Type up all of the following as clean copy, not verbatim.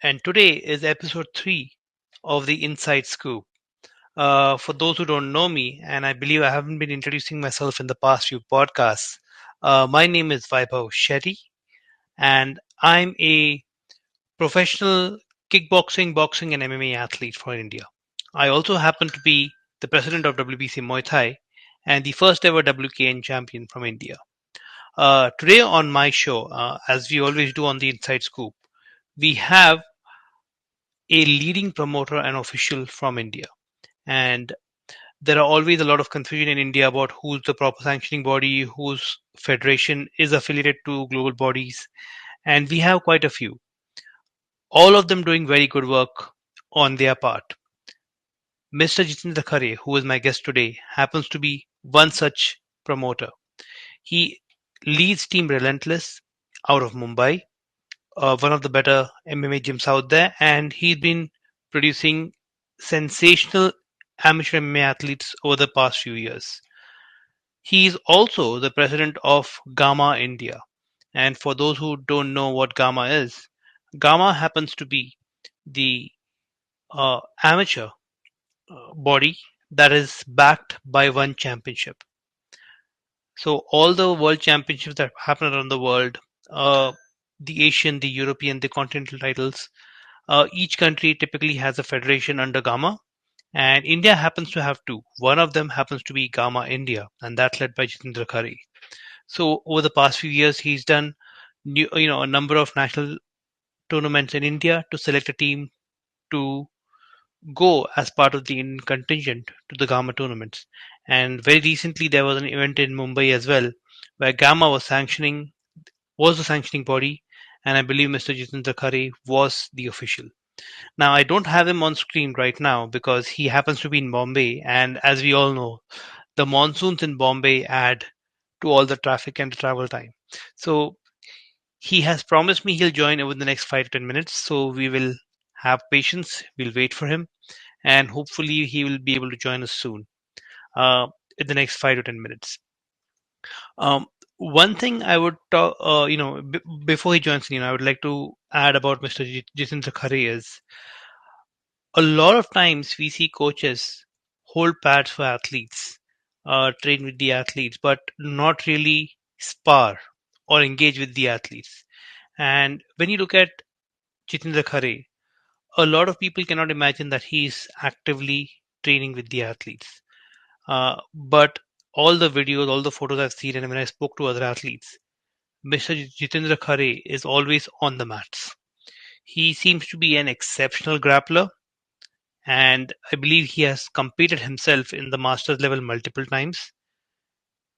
and today is episode 3 of the Inside Scoop. For those who don't know me, and I believe I haven't been introducing myself in the past few podcasts, my name is Vaibhav Shetty, and I'm a professional kickboxing, boxing, and MMA athlete for India. I also happen to be the president of WBC Muay Thai and the first ever WKN champion from India. Today on my show, as we always do on the Inside Scoop, we have a leading promoter and official from India. And there are always a lot of confusion in India about who's the proper sanctioning body, whose federation is affiliated to global bodies, and we have quite a few. All of them doing very good work on their part. Mr. Jitendra Khare, who is my guest today, happens to be one such promoter. He leads Team Relentless out of Mumbai, one of the better MMA gyms out there, and he's been producing sensational amateur MMA athletes over the past few years. He is also the president of Gamma India. And for those who don't know what Gamma is, Gamma happens to be the amateur body that is backed by one championship. So all the world championships that happen around the world, uh, the Asian, the European, the continental titles, each country typically has a federation under Gamma, and India happens to have two. One of them happens to be Gamma India, and that's led by Jitendra Khare. So over the past few years, he's done a number of national tournaments in India to select a team to go as part of the Indian contingent to the Gamma tournaments. And very recently, there was an event in Mumbai as well, where Gamma was the sanctioning body, and I believe Mr. Jitendra Khare was the official. Now, I don't have him on screen right now because he happens to be in Bombay, and as we all know, the monsoons in Bombay add to all the traffic and the travel time. So he has promised me he'll join over the next 5 to 10 minutes. So we will have patience. We'll wait for him, and hopefully he will be able to join us soon. In the next 5 to 10 minutes. Um, One thing I would talk, before he joins in, I would like to add about Mr. Jitendra Khare is a lot of times we see coaches hold pads for athletes, train with the athletes, but not really spar or engage with the athletes. And when you look at Jitendra Khare, a lot of people cannot imagine that he's actively training with the athletes. But all the videos, all the photos I've seen, and when I spoke to other athletes, Mr. Jitendra Khare is always on the mats. He seems to be an exceptional grappler, and I believe he has competed himself in the masters level multiple times.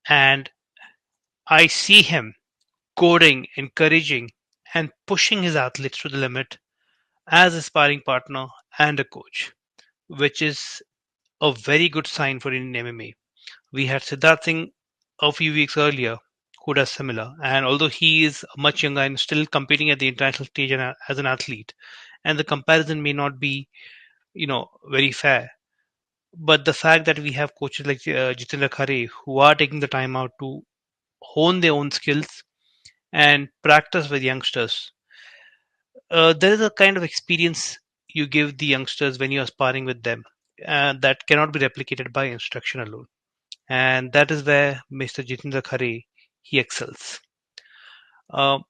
And I see him coding, encouraging, and pushing his athletes to the limit as a sparring partner and a coach, which is a very good sign for Indian MMA. We had Siddharth Singh a few weeks earlier who does similar, and although he is much younger and still competing at the international stage as an athlete, and the comparison may not be, very fair, but the fact that we have coaches like Jitendra Khare who are taking the time out to hone their own skills and practice with youngsters, there is a kind of experience you give the youngsters when you are sparring with them that cannot be replicated by instruction alone. And that is where Mr. Jitendra Khare he excels. Uh,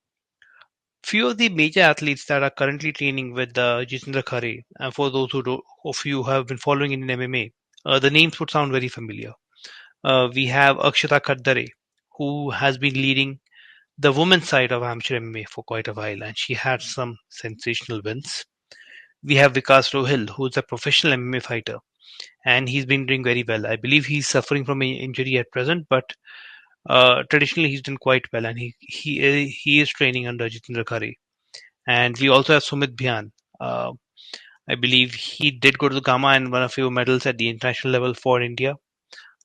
Few of the major athletes that are currently training with Jitendra Khare, for those of you who have been following in MMA, the names would sound very familiar. We have Akshata Khaddare, who has been leading the women's side of amateur MMA for quite a while, and she had some sensational wins. We have Vikas Rohil, who's a professional MMA fighter, and he's been doing very well. I believe he's suffering from an injury at present, but traditionally he's done quite well, and he is training under Jitendra Khare. And we also have Sumit Bhyan. Uh, I believe he did go to the Gamma and won a few medals at the international level for India.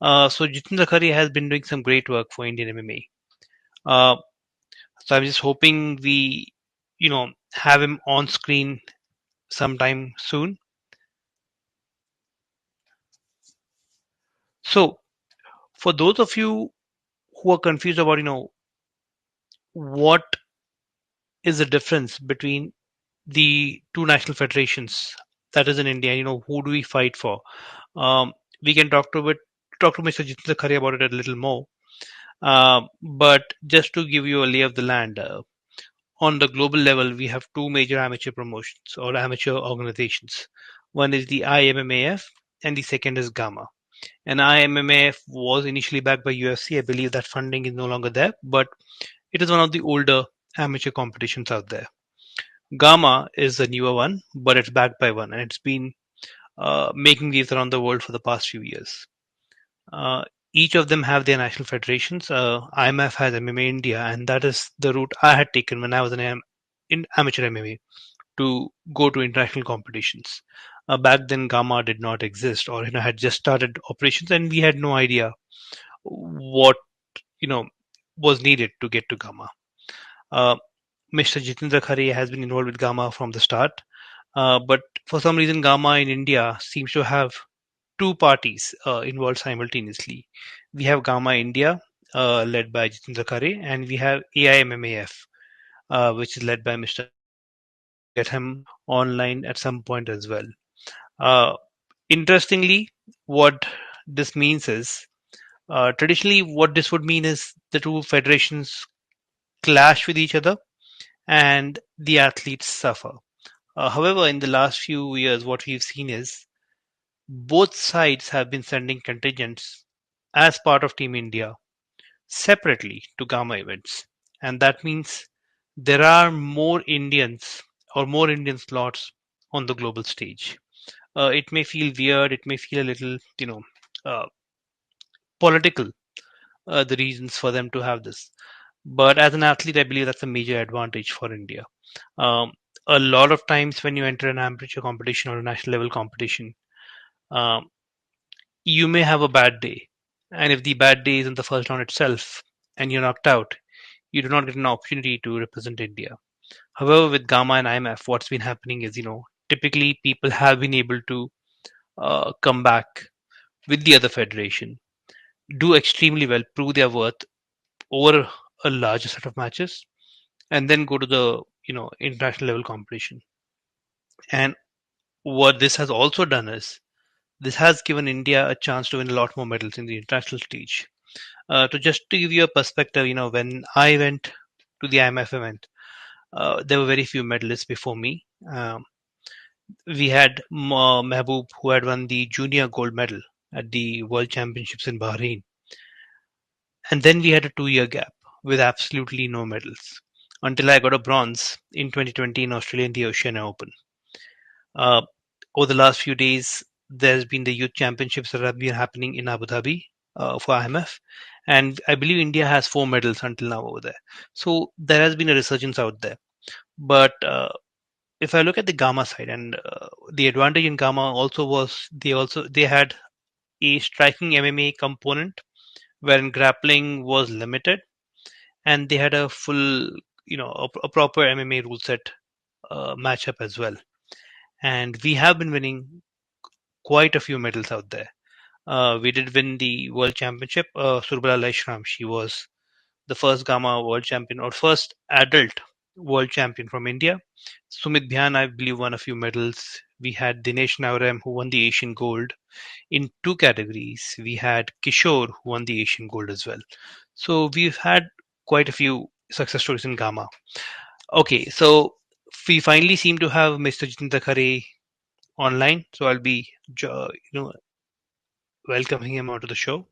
So Jitendra Khare has been doing some great work for Indian MMA. Uh, so I'm just hoping we, have him on screen sometime soon. So for those of you who are confused about, what is the difference between the two national federations that is in India. Who do we fight for? Um, we can talk to Mr. Jitendra Khare about it a little more. But just to give you a lay of the land, on the global level, we have two major amateur promotions or amateur organizations. One is the IMMAF, and the second is Gamma. And IMMAF was initially backed by UFC. I believe that funding is no longer there, but it is one of the older amateur competitions out there. Gamma is the newer one, but it's backed by one, and it's been making these around the world for the past few years. Uh, each of them have their national federations. IMF has MMA India, and that is the route I had taken when I was in amateur MMA to go to international competitions. Back then, Gamma did not exist, or had just started operations, and we had no idea what you know was needed to get to Gamma. Uh, Mr. Jitendra Khare has been involved with Gamma from the start, but for some reason, Gamma in India seems to have two parties involved simultaneously. We have Gamma India, led by Jitendra Khare, and we have AIMMAF, which is led by Mr. We'll get him online at some point as well. Uh, Interestingly, what this means is traditionally, what this would mean is the two federations clash with each other and the athletes suffer. However, in the last few years, what we've seen is both sides have been sending contingents as part of Team India separately to Gamma events. And that means there are more Indians or more Indian slots on the global stage. It may feel weird, it may feel a little, uh, political, the reasons for them to have this. But as an athlete, I believe that's a major advantage for India. Um, a lot of times when you enter an amateur competition or a national level competition, um, you may have a bad day. And if the bad day is in the first round itself and you're knocked out, you do not get an opportunity to represent India. However, with Gamma and IMF, what's been happening is, typically people have been able to come back with the other federation, do extremely well, prove their worth over a larger set of matches, and then go to the international level competition. And what this has also done is this has given India a chance to win a lot more medals in the international stage. To give you a perspective, when I went to the IMF event, there were very few medalists before me. We had Mehboob, who had won the junior gold medal at the World Championships in Bahrain. And then we had a 2 year gap with absolutely no medals until I got a bronze in 2020 in Australia in the Oceania Open. Uh, Over the last few days, there's been the youth championships that have been happening in Abu Dhabi for IMF. And I believe India has 4 medals until now over there. So there has been a resurgence out there. But if I look at the Gamma side, and the advantage in Gamma also was they had a striking MMA component wherein grappling was limited, and they had a full, a proper MMA rule set matchup as well. And we have been winning quite a few medals out there. We did win the World Championship. Surbala Laishram, she was the first Gamma World Champion or first adult World Champion from India. Sumit Bhyan, I believe, won a few medals. We had Dinesh Naurem, who won the Asian Gold in 2 categories. We had Kishore, who won the Asian Gold as well. So we've had quite a few success stories in Gamma. Okay, so we finally seem to have Mr. Jitendra Khare online. So I'll be, welcoming him onto the show.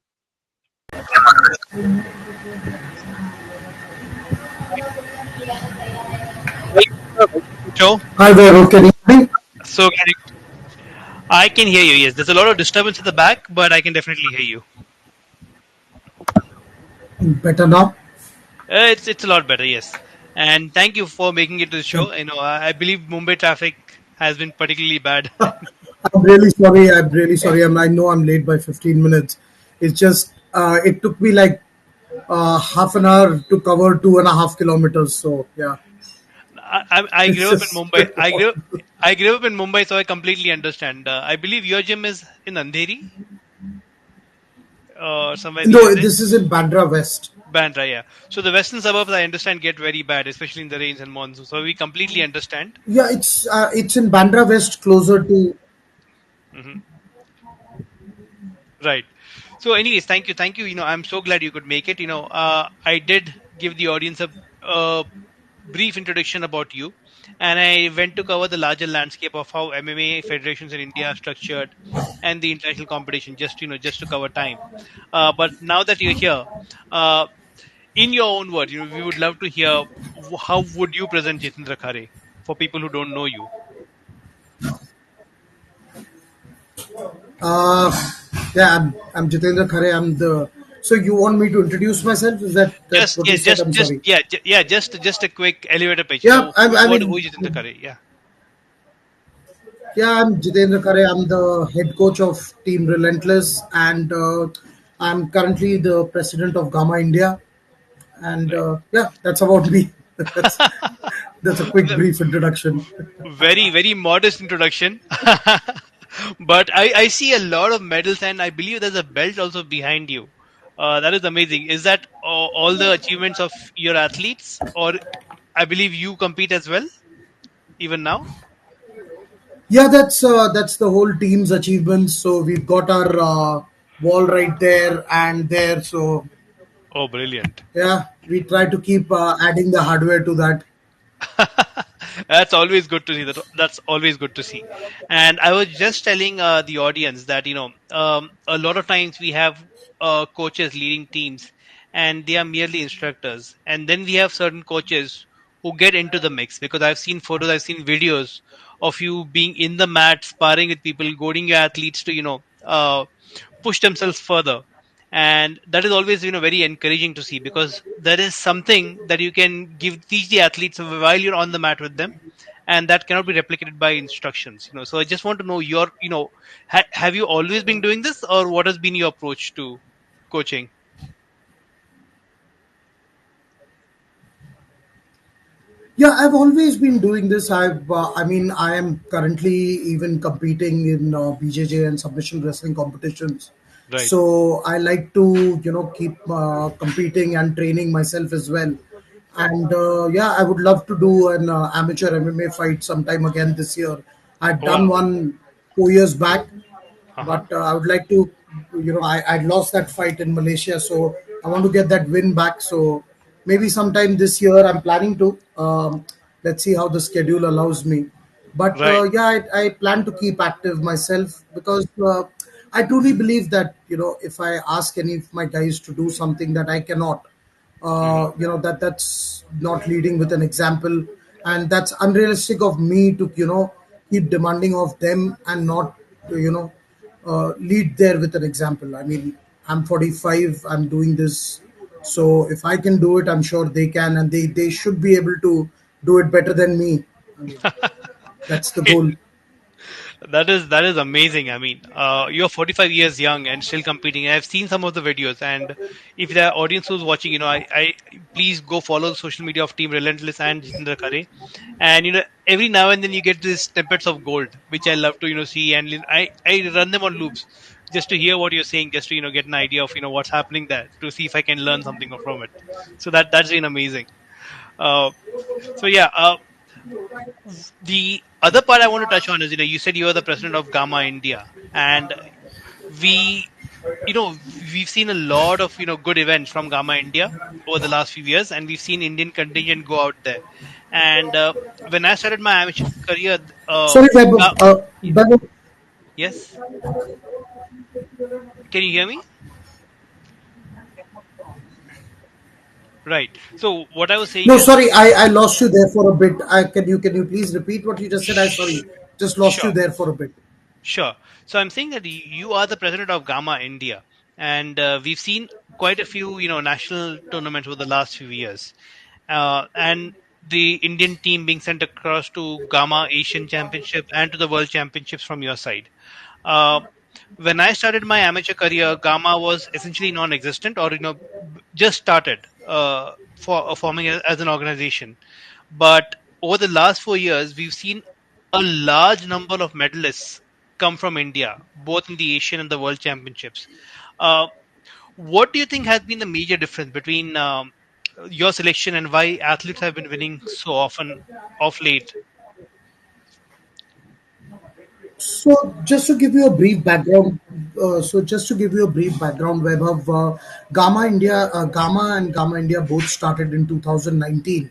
Show. Hi there, can you hear me? So I can hear you. Yes, there's a lot of disturbance at the back, but I can definitely hear you. Better now? It's a lot better. Yes, and thank you for making it to the Yeah. show. I believe Mumbai traffic has been particularly bad. I'm really sorry. I'm really sorry. I know I'm late by 15 minutes. It's just, it took me like half an hour to cover 2.5 kilometers. So, yeah, I it's grew up in just. Mumbai. I grew up in Mumbai, so I completely understand. I believe your gym is in Andheri or somewhere near No, there. this is in Bandra West. Bandra, yeah. So the western suburbs, I understand, get very bad, especially in the rains and monsoon. So we completely understand. Yeah, it's in Bandra West, closer to. Hmm. Right. So, anyways, thank you, thank you. I'm so glad you could make it. I did give the audience a brief introduction about you, and I went to cover the larger landscape of how MMA federations in India are structured and the international competition. Just to cover time. But now that you're here, uh, in your own words, we would love to hear how would you present Jitendra Khare for people who don't know you. Uh, yeah, I'm Jitendra Khare. I'm the. So you want me to introduce myself? Is that Just what you yes, said? I'm just sorry. yeah, yeah, just a quick elevator pitch. Yeah, I Who mean, is Jitendra Khare? Yeah, yeah, I'm Jitendra Khare. I'm the head coach of Team Relentless, and I'm currently the president of Gamma India. And right. yeah, that's about me. that's that's a quick, brief introduction. Very very modest introduction, but I see a lot of medals, and I believe there's a belt also behind you. That is amazing. Is that all the achievements of your athletes, or I believe you compete as well, even now? Yeah, that's the whole team's achievements. So we've got our wall right there and there. So Oh, brilliant. yeah, we try to keep adding the hardware to that. That's always good to see. That's always good to see. And I was just telling the audience that a lot of times we have coaches leading teams, and they are merely instructors. And then we have certain coaches who get into the mix, because I've seen photos, I've seen videos of you being in the mat, sparring with people, goading your athletes to push themselves further. And that is always very encouraging to see, because there is something that you can teach the athletes while you're on the mat with them, and that cannot be replicated by instructions. So I just want to know have you always been doing this, or what has been your approach to coaching? Yeah, I've always been doing this. I mean, I am currently even competing in BJJ and submission wrestling competitions. Right. So I like to, keep competing and training myself as well. And yeah, I would love to do an amateur MMA fight sometime again this year. I'd done Wow. one 4 years back, Uh-huh. but I would like to, I lost that fight in Malaysia, so I want to get that win back. So maybe sometime this year I'm planning to. Let's see how the schedule allows me. But Right. yeah, I plan to keep active myself because I truly believe that if I ask any of my guys to do something that I cannot, Hmm. that's not leading with an example, and that's unrealistic of me to keep demanding of them and not lead there with an example. I mean, I'm 45, I'm doing this, so if I can do it, I'm sure they can, and they should be able to do it better than me. I mean, that's the goal. That is amazing. I mean, you're 45 years young and still competing. I've seen some of the videos, and if the audience who's watching, I please go follow the social media of Team Relentless and Jitendra Khare. And every now and then you get these snippets of gold, which I love to see, and I run them on loops just to hear what you're saying, just to get an idea of what's happening there, to see if I can learn something from it. So that's been amazing. Uh, so yeah, the other part I want to touch on is, you said you are the president of Gamma India, and we, you know, we've seen a lot of good events from Gamma India over the last few years, and we've seen Indian contingent go out there. And when I started my amateur career, Sorry, Vaibhav, Ga- Vaibhav. yes, can you hear me? Right. So what I was saying No, is, sorry, I lost you there for a bit. Can you please repeat what you just said? I sorry, just lost you sure. there for a bit. Sure. So I'm saying that you are the president of Gamma India, and we've seen quite a few, national tournaments over the last few years, and the Indian team being sent across to Gamma Asian Championship and to the World Championships from your side. Uh, when I started my amateur career, Gamma was essentially non-existent, or just started forming as an organization. But over the last 4 years, we've seen a large number of medalists come from India, both in the Asian and the World Championships. Uh, What do you think has been the major difference between your selection and why athletes have been winning so often of late? So just to give you a brief background, Vaibhav, Gamma and Gamma India both started in 2019,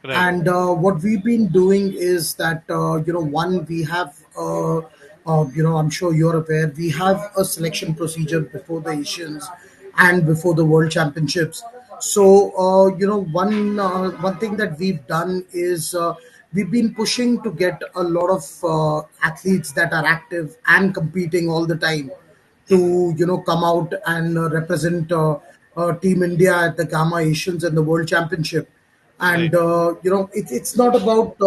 Right, and what we've been doing is that one we have I'm sure you're aware we have a selection procedure before the Asians and before the World Championships. So one thing that we've done is we've been pushing to get a lot of athletes that are active and competing all the time hmm, to come out and represent Team India at the Gamma Asians and the World Championship. right, And it's not about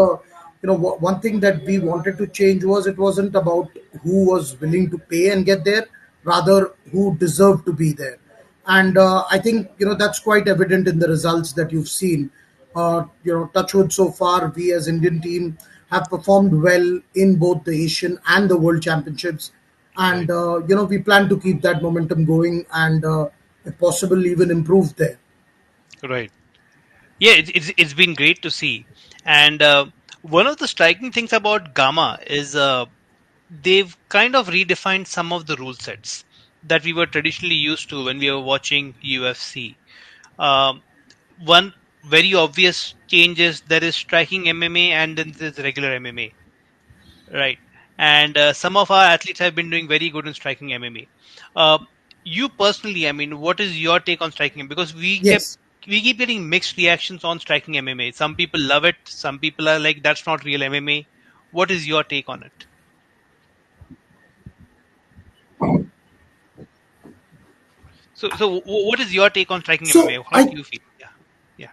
one thing that we wanted to change was it wasn't about who was willing to pay and get there, rather who deserved to be there. And I think that's quite evident in the results that you've seen. Touchwood, so far we as Indian team have performed well in both the Asian and the World Championships, and right, we plan to keep that momentum going and if possible even improve there. right. Yeah, it's been great to see. And one of the striking things about Gamma is they've kind of redefined some of the rule sets that we were traditionally used to when we were watching UFC. Um, One very obvious change is there is striking MMA and then there's regular MMA, right? And some of our athletes have been doing very good in striking MMA. Uh, you personally, I mean, what is your take on striking? Because Yes. we keep getting mixed reactions on striking MMA. Some people love it. Some people are like, that's not real MMA. What is your take on it? What is your take on striking So MMA? How do I you feel? Yeah, yeah,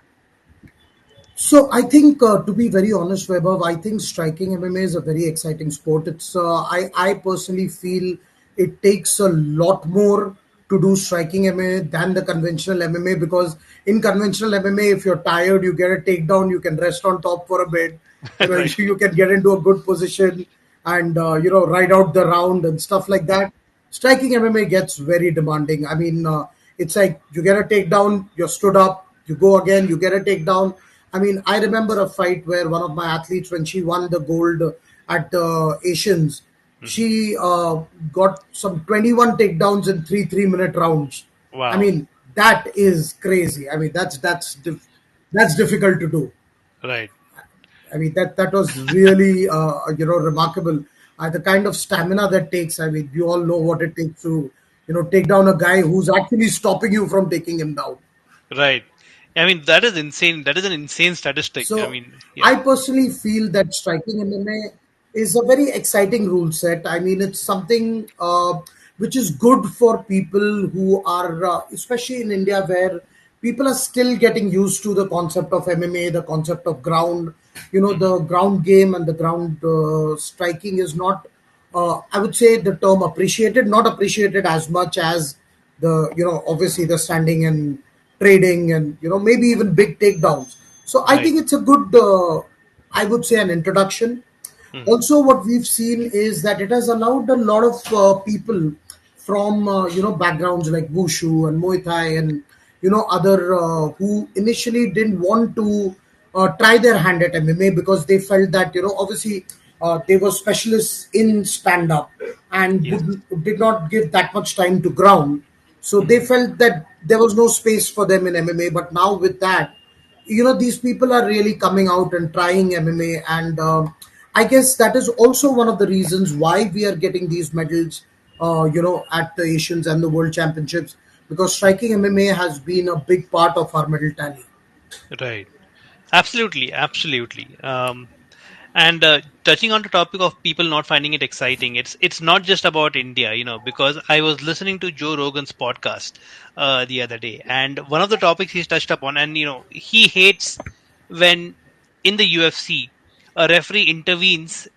So I think, to be very honest, Vaibhav, I think striking MMA is a very exciting sport. I personally feel it takes a lot more to do striking MMA than the conventional MMA, because in conventional MMA, if you're tired, you get a takedown, you can rest on top for a bit, right, you can get into a good position and ride out the round and stuff like that. Striking MMA gets very demanding. I mean, it's like you get a takedown, you're stood up, you go again, you get a takedown. I mean, I remember a fight where one of my athletes, when she won the gold at the Asians, hmm, she got some 21 takedowns in 3 3-minute rounds. I wow, mean, that is crazy. I mean, that's difficult to do. right, I mean, that was really remarkable. The kind of stamina that takes. I mean, you all know what it takes to take down a guy who's actually stopping you from taking him down. right. I mean, that is insane. That is an insane statistic. I So mean, yeah, I personally feel that striking MMA is a very exciting rule set. I mean, it's something which is good for people who are, especially in India, where people are still getting used to the concept of MMA, the concept of ground. hmm, The ground game and the ground striking is not, I would say, the term appreciated, not appreciated as much as obviously the standing and trading and maybe even big takedowns. So I right, think it's a good, I would say, an introduction. hmm, Also, what we've seen is that it has allowed a lot of people from backgrounds like wushu and Muay Thai and other who initially didn't want to try their hand at MMA because they felt that obviously they were specialists in stand up and yes, did not give that much time to ground. So they hmm, felt that there was no space for them in MMA. But now with that, these people are really coming out and trying MMA, and I guess that is also one of the reasons why we are getting these medals, at the Asians and the World Championships, because striking MMA has been a big part of our medal tally. right. Absolutely, absolutely. And touching on the topic of people not finding it exciting, it's not just about India, because I was listening to Joe Rogan's podcast the other day, and one of the topics he's touched upon, and he hates when in the UFC a referee intervenes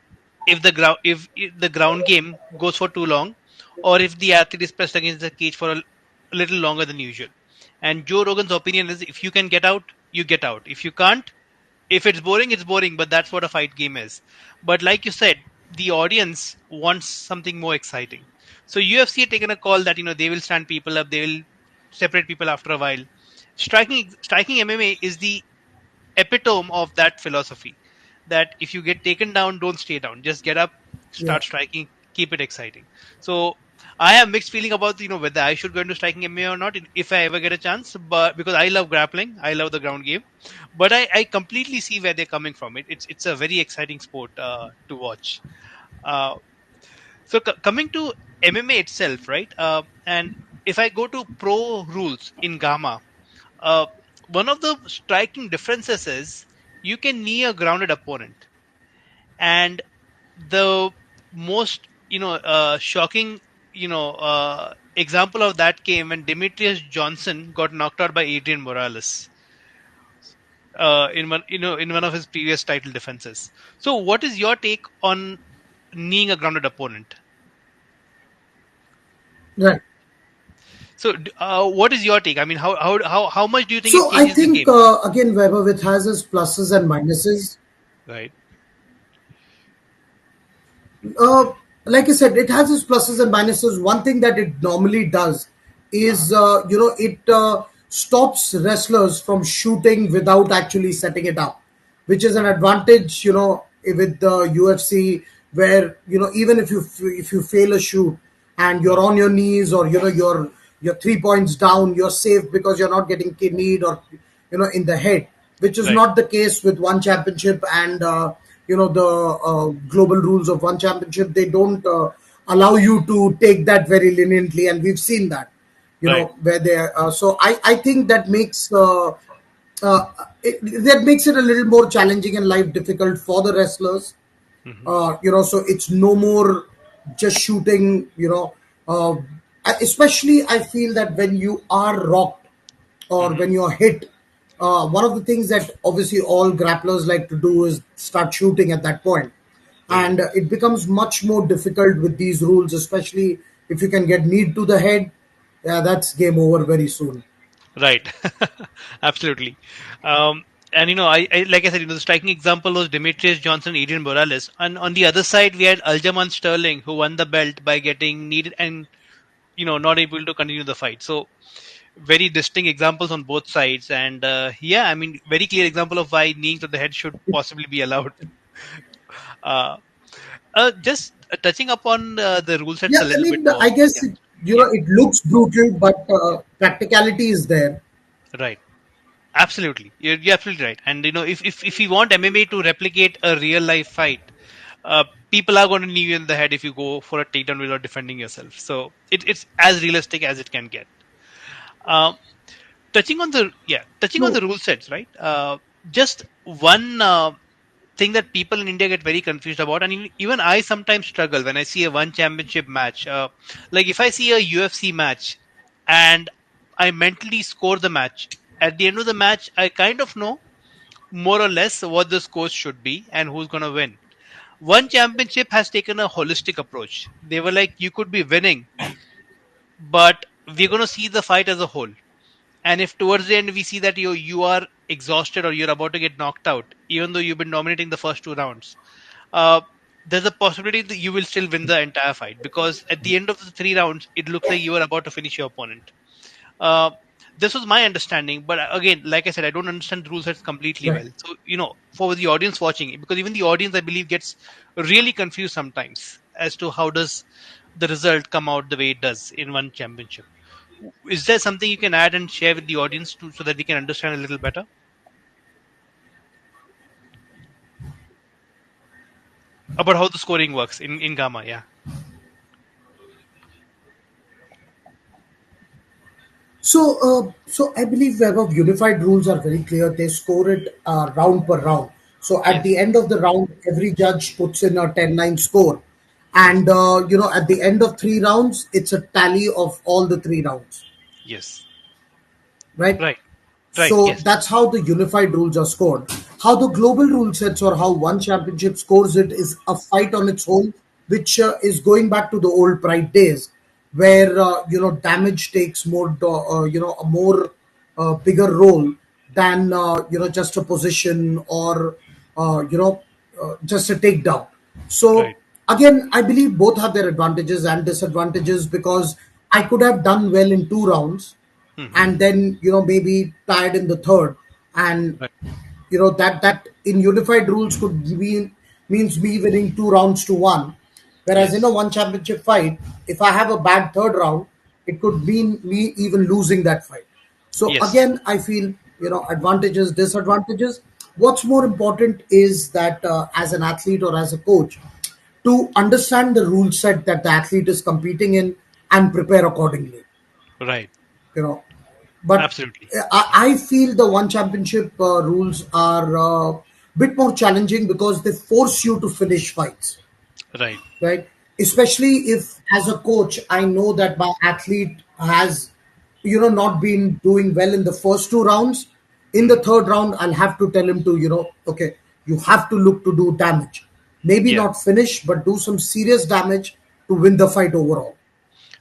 if the ground game goes for too long, or if the athlete is pressed against the cage for a little longer than usual. And Joe Rogan's opinion is if you can get out, you get out. If you can't, if it's boring, it's boring, but that's what a fight game is. But like you said, the audience wants something more exciting. So UFC had taken a call that they will stand people up, they will separate people after a while. Striking MMA is the epitome of that philosophy, that if you get taken down, don't stay down, just get up, Yeah. start striking, keep it exciting. So I have mixed feeling about, whether I should go into striking MMA or not if I ever get a chance, but because I love grappling, I love the ground game, but I completely see where they're coming from. It's a very exciting sport to watch. uh, so coming to MMA itself, right? And if I go to pro rules in Gamma, uh, one of the striking differences is you can knee a grounded opponent, and the most shocking example of that came when Demetrius Johnson got knocked out by Adrian Morales in one of his previous title defenses. So, what is your take on kneeing a grounded opponent? Right. So, what is your take? I mean, how much do you think it So I changes the think game? again, Weber, it has its pluses and minuses. Right. uh, like I said, it has its pluses and minuses. One thing that it normally does Uh-huh. is, it stops wrestlers from shooting without actually setting it up, which is an Right. advantage, with the UFC, where even if you fail a shoot and you're Right. on your knees, or you're 3 points down, you're safe because you're not getting kneed, or in the head, which is Right. not the case with one championship. And the global rules of one championship, they don't allow you to take that very leniently, and we've seen that, Right. where they so I think that makes uh, that makes it a little more challenging and life difficult for the wrestlers. Hmm. So it's no more just shooting. Especially I feel that when you are rocked, or Hmm. when you're hit, one of the things that obviously all grapplers like to do is start shooting at that point. Right. And it becomes much more difficult with these rules, especially if you can get kneed to the head. Yeah, that's game over very soon. Right. Absolutely. Um, and I like I said, the striking example was Demetrius Johnson, Adrian Morales, and on the other side we had Aljamain Sterling, who won the belt by getting needed and not able to continue the fight. So very distinct examples on both sides, and yeah, I mean, very clear example of why kneeing to the head should possibly be allowed. Uh, just touching upon the rule sets Yeah, a I little bit mean, more. I guess Yeah. Yeah. it looks brutal, but practicality is there. Right. Absolutely, you're absolutely right. And if you want MMA to replicate a real life fight, people are going to knee you in the head if you go for a takedown without defending yourself. So it's as realistic as it can get. Um, touching on the True. rule sets, right? Just one thing that people in India get very confused about, and even I sometimes struggle when I see a one championship match. Like if I see a UFC match and I mentally score the match, at the end of the match, I kind of know more or less what the scores should be and who's going to win. One championship has taken a holistic approach. They were like, you could be winning, but we're going to see the fight as a whole. And if towards the end we see that you are exhausted or you're about to get knocked out, even though you've been dominating the first 2 rounds, uh, there's a possibility that you will still win the entire fight, because at the end of the 3 rounds, it looks like you are about to finish your opponent. Uh, this was my understanding, but again, like I said, I don't understand the rule sets completely Right. well. So, for the audience watching it, because even the audience, I believe, gets really confused sometimes as to how does the result come out the way it does in one championship. Is there something you can add and share with the audience so that we can understand a little better about how the scoring works in Gamma? Yeah. So I believe web of unified rules are very clear. They score it round per round. So at Yes. the end of the round, every judge puts in a 10-9 score. Yes. And, at the end of 3 rounds, it's a tally of all the 3 rounds, Yes. right? Right. Right. So Yes. that's how the unified rules are scored. How the global rule sets, or how one championship scores it, is a fight on its own, which is going back to the old Pride days, where damage takes more, a more bigger role than just a position, or just a takedown. Right. So again, I believe both have their advantages and disadvantages, because I could have done well in 2 rounds, Hmm. and then maybe tied in the third, and Right. that in unified rules could be means me winning 2 rounds to one, whereas in a Yes. one championship fight, if I have a bad third round, it could mean me even losing that fight. So Yes. again, I feel advantages, disadvantages. What's more important is that as an athlete or as a coach, to understand the rule set that the athlete is competing in and prepare accordingly. Right. You know, but Absolutely. I feel the one championship rules are a bit more challenging because they force you to finish fights, Right. right? Especially if, as a coach, I know that my athlete has, not been doing well in the first 2 rounds. In the Hmm. third round, I'll have to tell him to, okay, you have to look to do damage. Maybe Yeah. not finish, but do some serious damage to win the fight overall.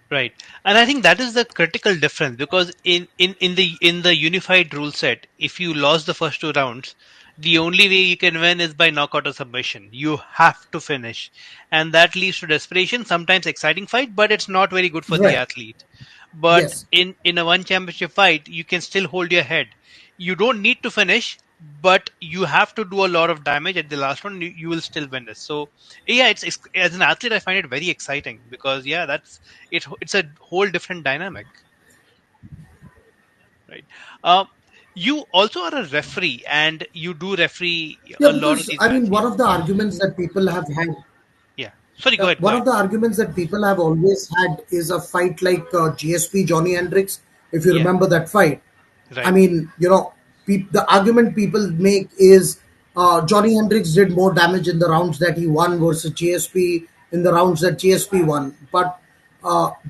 Right. And I think that is the critical difference, because in the unified rule set, if you lost the first two rounds, the only way you can win is by knockout or submission. You have to finish. And that leads to desperation, sometimes exciting fight, but it's not very good for the Right. athlete. But Yes. in a one championship fight, you can still hold your head. You don't need to finish, but you have to do a lot of damage at the last one. You will still win this. So yeah, it's as an athlete, I find it very exciting, because yeah, it's a whole different dynamic, right? uh, you also are a referee, and you do referee Yeah, a lot of because these I mean, matches. one of the arguments that people have had, Yeah, sorry, go ahead, go one ahead. of the arguments that people have always had is a fight like GSP Johnny Hendricks. If you Yeah. remember that fight, I Right. mean, the argument people make is Johnny Hendricks did more damage in the rounds that he won versus GSP in the rounds that GSP won. But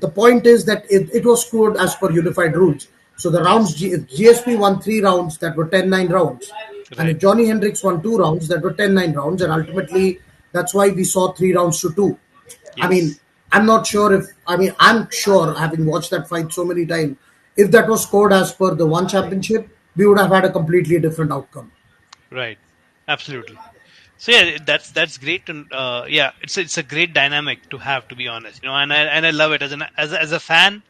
the point is that it was scored as per unified rules. So the rounds, Yes. if GSP won 3 rounds that were 10-9 rounds, and Right. if Johnny Hendricks won 2 rounds that were 10-9 rounds, and ultimately that's why we saw 3 rounds to two. I mean, Yes. I'm not sure if, I mean, I'm sure, having watched that fight so many times, if that was scored as per the one championship, we would have had a completely different outcome. Right. Absolutely. So yeah, that's great to yeah, it's a great dynamic to have, to be honest, and I love it as a fan.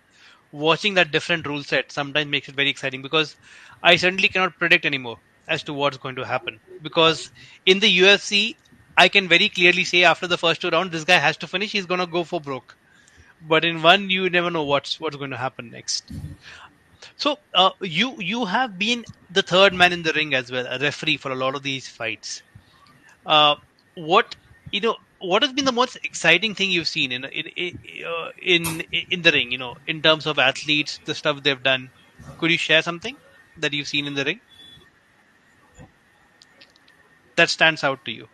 Watching that different rule set sometimes makes it very exciting, because I certainly cannot predict anymore as to what's going to happen. Because in the UFC, I can very clearly say after the first two rounds, this guy has to finish. He's gonna go for broke. But in one, you never know what's going to happen next. So you have been the third man in the ring as well, a referee for a lot of these fights. What what has been the most exciting thing you've seen in the ring? In terms of athletes, the stuff they've done. Could you share something that you've seen in the ring that stands out to you?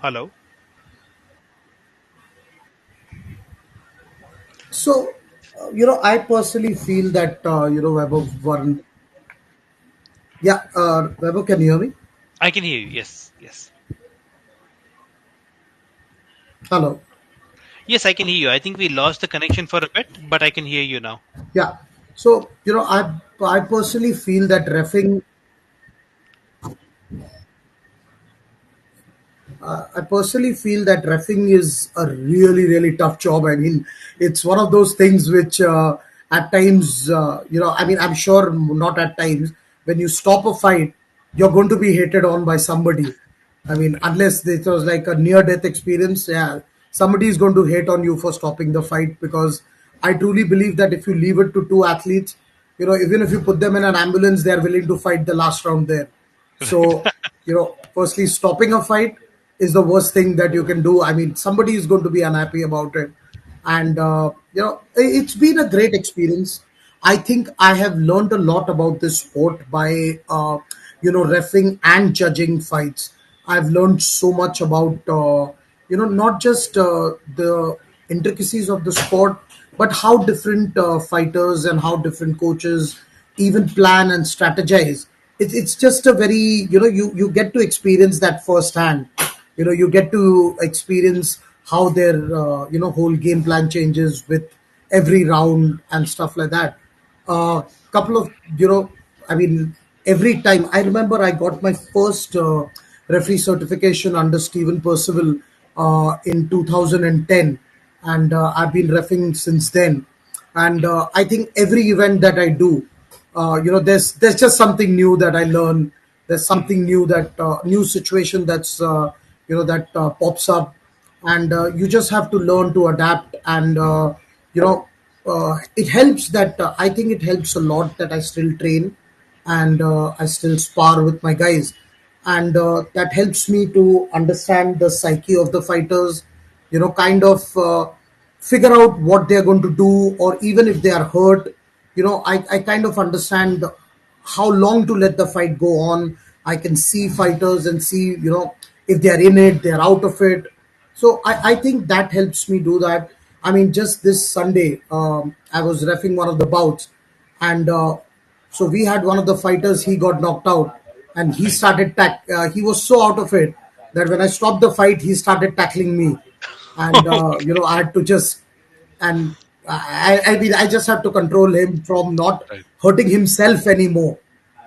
Hello. So, I personally feel that, Weber won. Yeah, Weber, can you hear me? I can hear you. Yes. Yes. Hello. Yes, I can hear you. I think we lost the connection for a bit, but I can hear you now. Yeah. So, I personally feel that refing I personally feel that refing is a really, really tough job. I mean, it's one of those things which, at times, I mean, I'm sure not at times, when you stop a fight, you're going to be hated on by somebody. I mean, unless it was like a near death experience, yeah, somebody is going to hate on you for stopping the fight, because I truly believe that if you leave it to two athletes, even if you put them in an ambulance, they're willing to fight the last round there. Right. So, firstly, stopping a fight is the worst thing that you can do. I mean, somebody is going to be unhappy about it. And, it's been a great experience. I think I have learned a lot about this sport by, refing and judging fights. I've learned so much about, not just the intricacies of the sport, but how different fighters and how different coaches even plan and strategize. It's just a very, you get to experience that firsthand. You get to experience how their whole game plan changes with every round and stuff like that. Couple of, I mean, every time I remember I got my first referee certification under Stephen Percival in 2010, and I've been refing since then. And I think every event that I do, there's just something new that I learn. There's Mhm. something new, that new situation that's that pops up, and you just have to learn to adapt. And you know it helps that I think it helps a lot that I still train, and I still spar with my guys, and that helps me to understand the psyche of the fighters. Kind of figure out what they're going to do, or even if they are hurt. I kind of understand how long to let the fight go on. I can see fighters and see, if they're in it, they're out of it. So I think that helps me do that. I mean, just this Sunday, I was reffing one of the bouts, and so we had one of the fighters. He got knocked out, and he Right. started he was so out of it that when I stopped the fight, he started tackling me, and I had to just and I mean, I just have to control him from not Right. hurting himself anymore,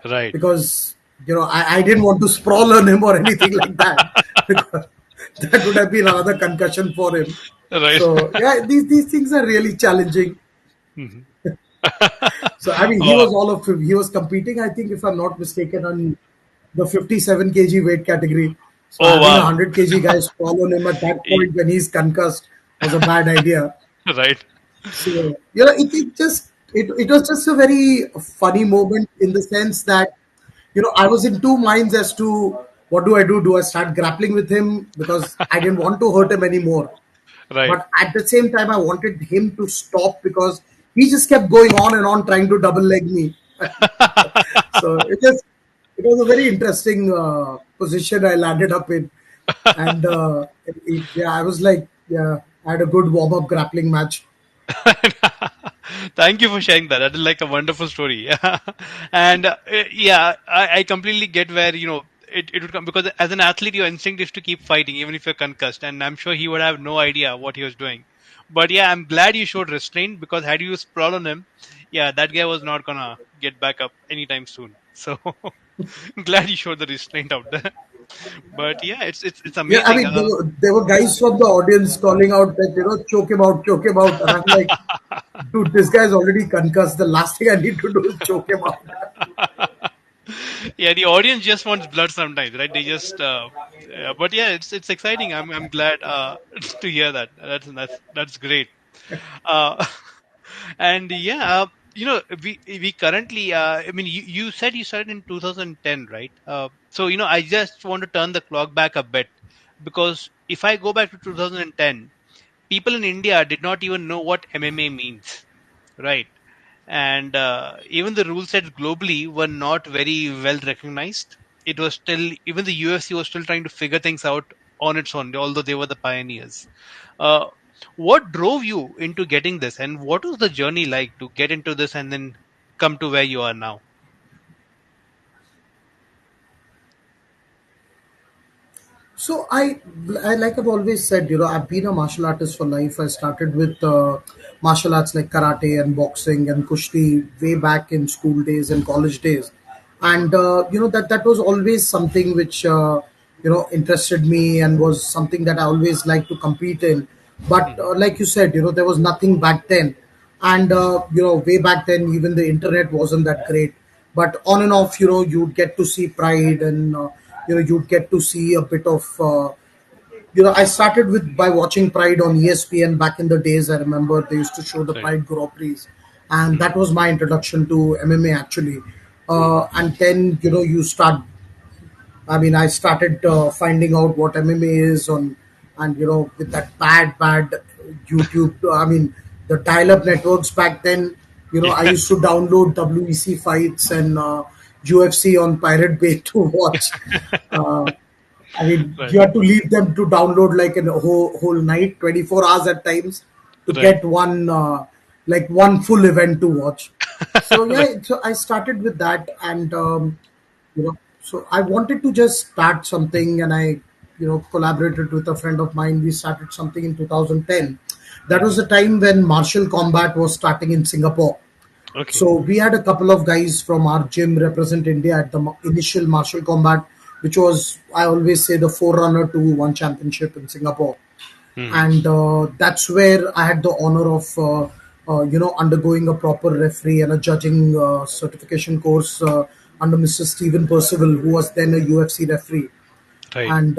Right. because I didn't want to sprawl on him or anything like that, because that would have been another concussion for him. Right. So yeah, these things are really challenging. Mhm. So I mean, he Oh, was he was competing, I think, if I'm not mistaken, on the 57 kg weight category. So oh having a wow. 100 kg guy sprawl on him at that E- point when he's concussed was a bad idea. Right. So it was just a very funny moment, in the sense that I was in two minds as to what do I do? Do I start grappling with him because I didn't want to hurt him anymore? Right. But at the same time, I wanted him to stop because he just kept going on and on trying to double leg me. So it was a very interesting position I landed up in, and yeah, I was like, yeah, I had a good warm up grappling match. Thank you for sharing that. That is like a wonderful story. And yeah, I completely get where it would come, because as an athlete, your instinct is to keep fighting even if you're concussed. And I'm sure he would have no idea what he was doing. But yeah, I'm glad you showed restraint, because had you sprawl on him, yeah, that guy was not gonna get back up anytime soon. So glad you showed the restraint out there. But yeah, it's Yeah, I amazing. mean, there were guys from the audience calling out that, choke him out. And I'm like, dude, this guy's already concussed. The last thing I need to do is choke him out. Yeah, the audience just wants blood sometimes, right? They just but yeah, it's exciting. I'm glad to hear that. That's great. uh and yeah, we currently I mean, you said you started in 2010, right? So I just want to turn the clock back a bit, because if I go back to 2010, people in India did not even know what MMA means, right? And even the rule sets globally were not very well recognized. It was still, even the UFC was still trying to figure things out on its own, although they were the pioneers. uh, what drove you into getting this, and what was the journey like to get into this and then come to where you are now? So I like I've always said, I've been a martial artist for life. I started with martial arts like karate and boxing and kushti way back in school days and college days, Hmm. and that was always something which interested me and was something that I always liked to compete in. But Hmm. like you said, there was nothing back then, and way back then even the internet wasn't that great. But on and off, you'd get to see Pride, and you'd get to see a bit of I started with by watching Pride on ESPN back in the days. I remember they used to show the Right. Pride Grand Prix, and Hmm. that was my introduction to MMA actually. Hmm. And then you start. I mean, I started finding out what MMA is on, and with that bad YouTube. I mean, the dial-up networks back then. I Yeah. used to download WEC fights and UFC on Pirate Bay to watch. Uh, I mean, Right. you had to leave them to download like a whole night, 24 hours at times, to Right. get one full event to watch. So Right. yeah, so I started with that, and so I wanted to just start something, and I collaborated with a friend of mine. We started something in 2010. That was Hmm. the time when martial combat was starting in Singapore. Okay. So we had a couple of guys from our gym represent India at the initial martial combat, which was, I always say, the forerunner to one championship in Singapore. Hmm. And that's where I had the honor of undergoing a proper referee and a judging certification course under Mr. Stephen Percival, who was then a UFC referee. Right. And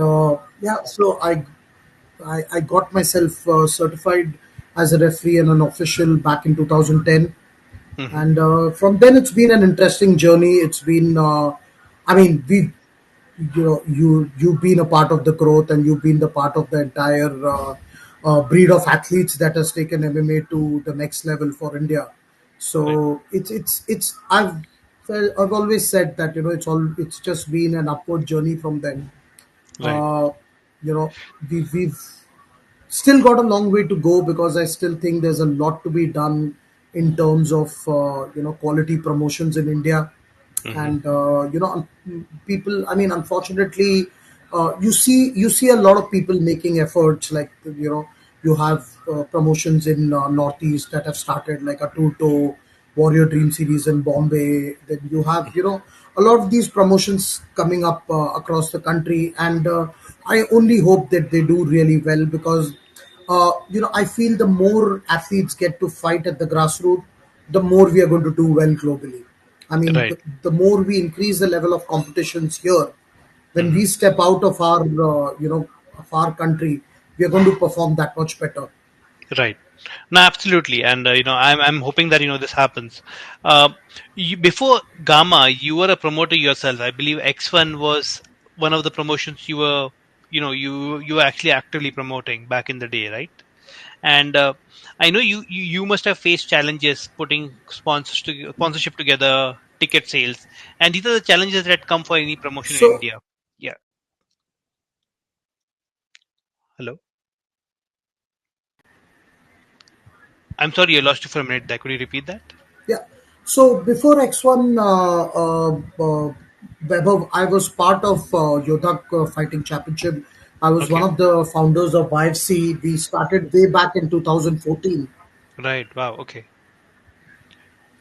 yeah, so I got myself certified as a referee and an official back in 2010. Hmm. And from then it's been an interesting journey. It's been I mean, we you've been a part of the growth, and you've been the part of the entire breed of athletes that has taken MMA to the next level for India. Right. So it's I've always said that it's just been an upward journey from then. Right. uh, you know we've still got a long way to go, because I still think there's a lot to be done in terms of quality promotions in India. Hmm. And people, I mean, unfortunately, you see a lot of people making efforts, like you have promotions in Northeast that have started, like a Tuto Warrior Dream Series in Bombay. Then you have a lot of these promotions coming up across the country, and I only hope that they do really well, because I feel the more athletes get to fight at the grassroots, the more we are going to do well globally. I mean, Right. the more we increase the level of competitions here, when Hmm. we step out of our country, we are going to perform that much better. Right. No, absolutely, and I'm hoping that this happens. Uh, Before Gamma, you were a promoter yourself. I believe X1 was one of the promotions you were actually actively promoting back in the day, right? And I know you must have faced challenges putting sponsorship together, ticket sales, and these are the challenges that come for any promotion in So India. Yeah. Hello. I'm sorry, I lost you for a minute there. Could you repeat that? yeah, so before X1, Vaibhav, I was part of Yodak Fighting Championship. I was one Okay. of the founders of VSE. We started way back in 2014. Right. Wow. Okay.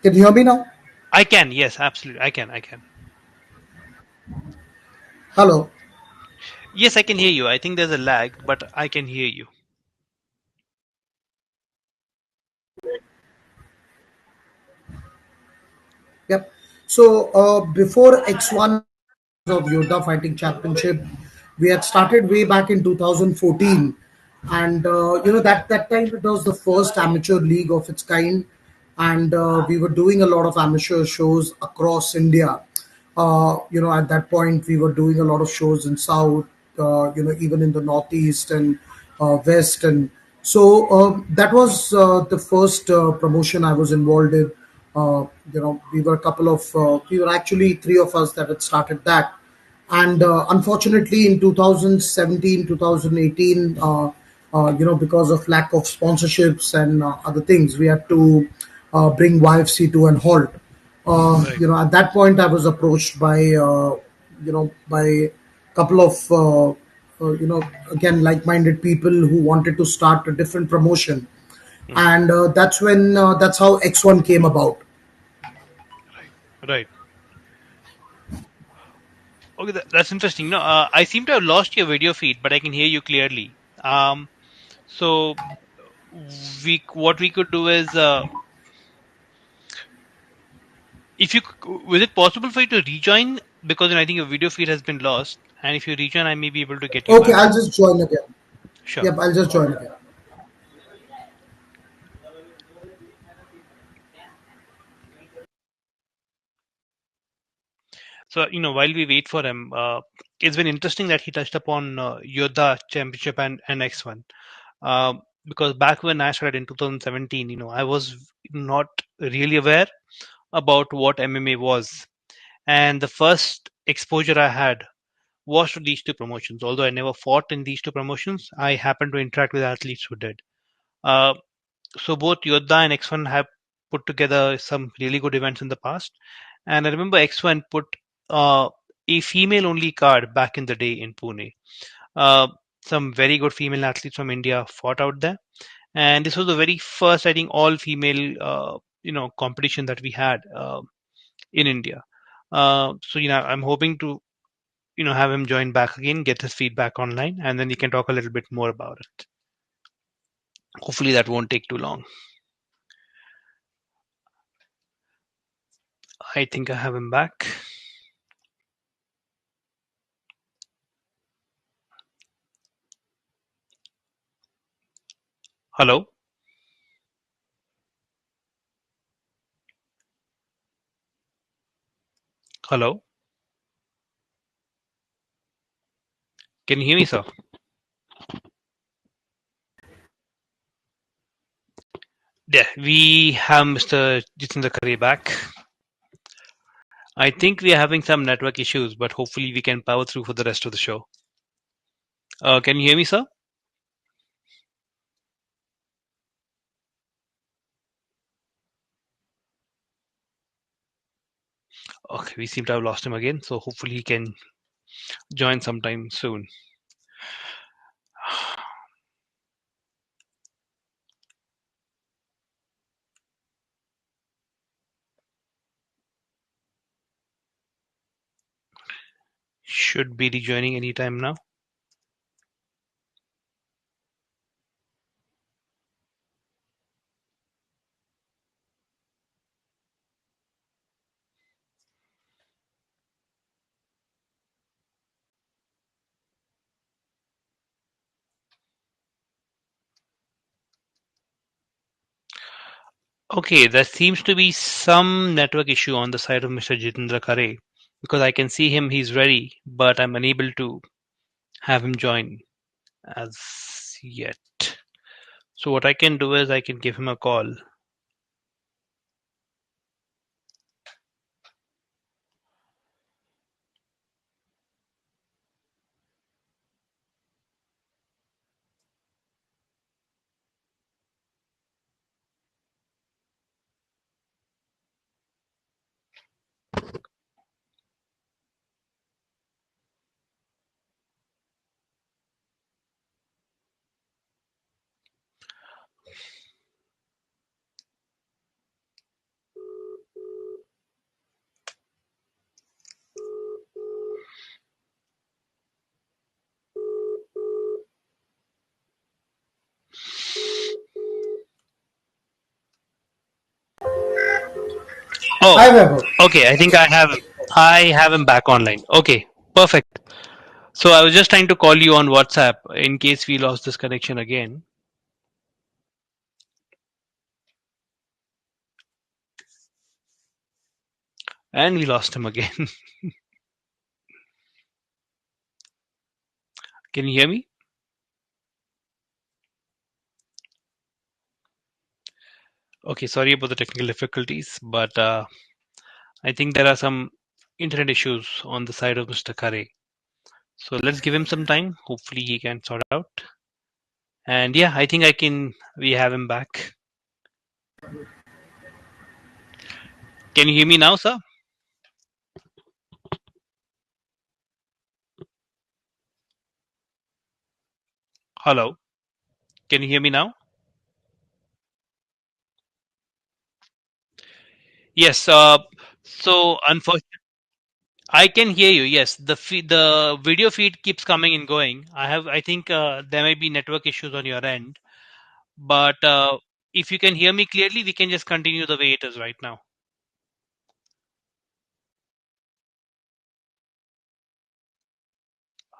Can you hear me now? I can. Yes, absolutely. I can. I can. Hello. Yes, I can hear you. I think there's a lag, but I can hear you. Yep. So before X1 of Yoda Fighting Championship, we had started way back in 2014, and that time it was the first amateur league of its kind, and we were doing a lot of amateur shows across India. At that point we were doing a lot of shows in South, even in the Northeast and West, and so that was the first promotion I was involved in. We were a couple of, we were actually three of us that had started that. And unfortunately, in 2017, 2018, because of lack of sponsorships and other things, we had to bring YFC to an halt. Right. At that point, I was approached by a couple of, again, like-minded people who wanted to start a different promotion, Hmm. and that's how X1 came about. Right. Right. Okay, that's interesting. No, I seem to have lost your video feed, but I can hear you clearly. So what we could do is, if you was it possible for you to rejoin, because I think your video feed has been lost, and if you rejoin, I may be able to get you Okay, back. I'll just join again. Sure. Yep, I'll just join again. So, while we wait for him, it's been interesting that he touched upon Yoda Championship and X1. Because back when I started in 2017, I was not really aware about what MMA was. And the first exposure I had was to these two promotions. Although I never fought in these two promotions, I happened to interact with athletes who did. Uh, so both Yodha and X1 have put together some really good events in the past. And I remember X1 put uh, a female only card back in the day in Pune. Uh, some very good female athletes from India fought out there. And this was the very first, I think, all female, competition that we had in India. So, I'm hoping to have him join back again, get his feedback online, and then we can talk a little bit more about it. Hopefully, that won't take too long. I think I have him back. Hello, hello. Can you hear me, sir? Yeah, we have Mr. Jitendra Khare back. I think we are having some network issues, but hopefully we can power through for the rest of the show. Can you hear me, sir? Okay, we seem to have lost him again, so hopefully he can join sometime soon. Should be rejoining anytime now. Okay, there seems to be some network issue on the side of Mr. Jitendra Khare because I can see him, he's ready, but I'm unable to have him join as yet. So what I can do is I can give him a call. Hi, Oh, Vaibhav. okay, I have him back online. Okay, perfect. So I was just trying to call you on WhatsApp in case we lost this connection again. And we lost him again. Can you hear me? Okay, sorry about the technical difficulties, but I think there are some internet issues on the side of Mr. Kare. So let's give him some time. Hopefully he can sort out. And yeah, I think we have him back. Can you hear me now, sir? Hello. Can you hear me now? Yes. So unfortunately, I can hear you. Yes, the video feed keeps coming and going. I think there may be network issues on your end, but if you can hear me clearly, we can just continue the way it is right now.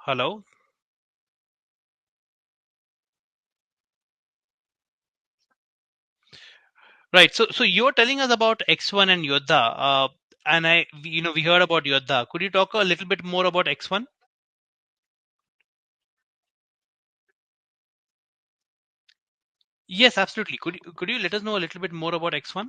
Hello. Right. So you're telling us about X1 and Yodha, and we heard about Yodha. Could you talk a little bit more about X1? Yes, absolutely. Could you let us know a little bit more about X1?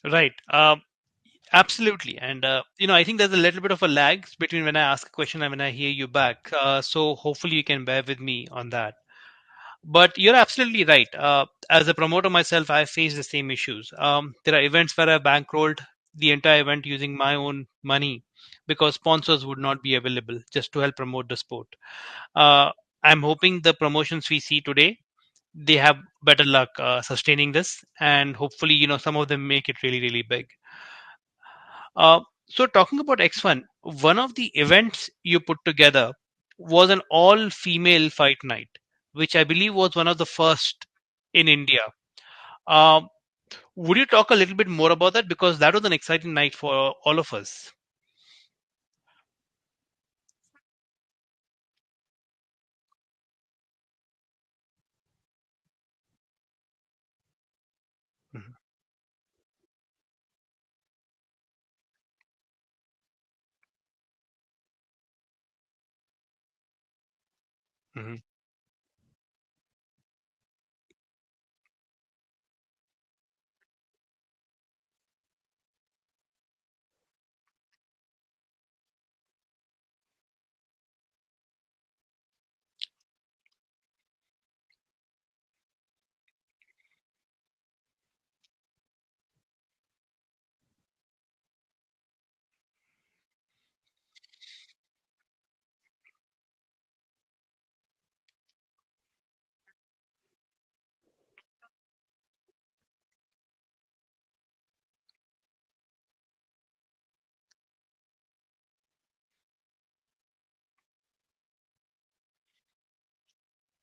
Right. Absolutely. And, I think there's a little bit of a lag between when I ask a question and when I hear you back. So hopefully you can bear with me on that. But you're absolutely right. As a promoter myself, I face the same issues. There are events where I bankrolled the entire event using my own money because sponsors would not be available just to help promote the sport. Uh, I'm hoping the promotions we see today, they have better luck sustaining this, and hopefully, some of them make it really, really big. So talking about X1, one of the events you put together was an all-female fight night, which I believe was one of the first in India. Um, would you talk a little bit more about that? Because that was an exciting night for all of us. Mhm, mhm,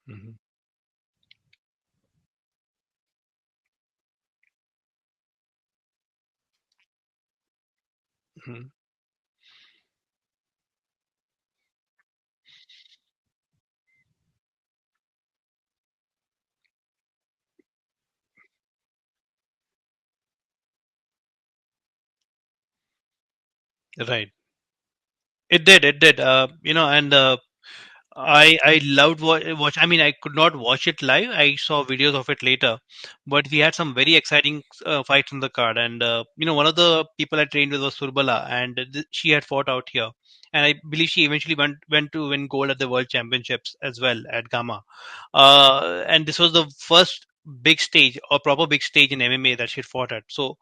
mhm, mhm. Right. It did. It did. And I loved watch. I mean, I could not watch it live. I saw videos of it later, but we had some very exciting fights in the card. And one of the people I trained with was Surbala, and she had fought out here. And I believe she eventually went to win gold at the World Championships as well at Gamma. And this was the first big stage or proper big stage in MMA that she fought at. So